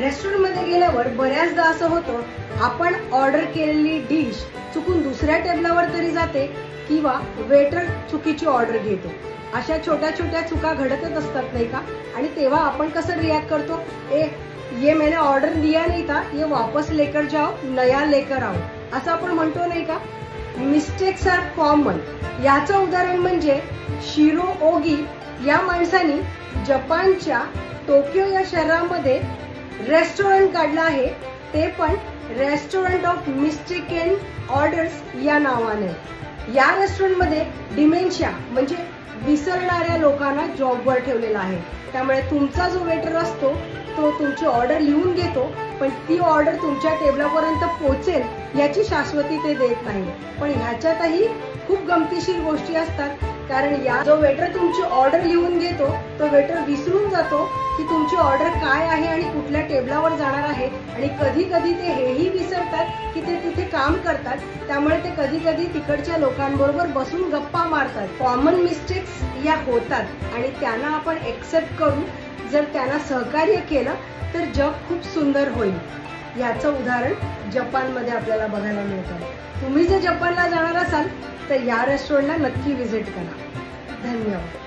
रेस्टॉरंटमध्ये गेल्यावर बऱ्याचदा असं होतं, आपण ऑर्डर केलेली डिश चुकून दुसऱ्या टेबलावर तरी जाते किंवा वेटर चुकीची ऑर्डर घेतो. अशा छोट्या छोट्या चुका घडतच असतात नाही का. आणि तेव्हा आपण कसं रिॲक्ट करतो, ये मैंने ऑर्डर दिया नहीं था, ये वापस लेकर जाओ, नया लेकर आओ, असं आपण म्हणतो नाही का. Mistakes are common. याचं उदाहरण म्हणजे शिरो ओगी या माणसाने जपानच्या टोकियो या शहरामध्ये रेस्टॉरंट काढलं आहे, ते पण रेस्टॉरंट ऑफ मिस्टेकन ऑर्डर्स या नावाने. या रेस्टॉरंटमध्ये डिमेन्शिया म्हणजे विसरणाऱ्या लोकांना जॉबवर ठेवलेला आहे. त्यामुळे तुमचा जो वेटर असतो तो तुमची ऑर्डर लिहून घेतो, पण ती ऑर्डर तुमच्या टेबलापर्यंत पोहोचेल याची शाश्वती ते देत नाही. पण ह्याच्यातही खूप गमतीशीर गोष्टी असतात, कारण या जो वेटर तुमची ऑर्डर लिहून घेतो तो वेटर विसरून जातो की तुमची ऑर्डर काय आहे आणि कुठल्या टेबलावर जाणार आहे. आणि कधी कधी ते हेही विसरतात की ते तिथे काम करतात, त्यामुळे ते कधी कधी तिकडच्या लोकांबरोबर बसून गप्पा मारतात. कॉमन मिस्टेक्स या होतात आणि त्यांना आपण एक्सेप्ट करून जर त्यांना सहकार्य केलं तर जग खूप सुंदर होईल. याचं उदाहरण जपानमध्ये आपल्याला बघायला मिळतं. तुम्ही जर जपानला जाणार असाल तर या रेस्टॉरंटला नक्की व्हिजिट करा. धन्यवाद.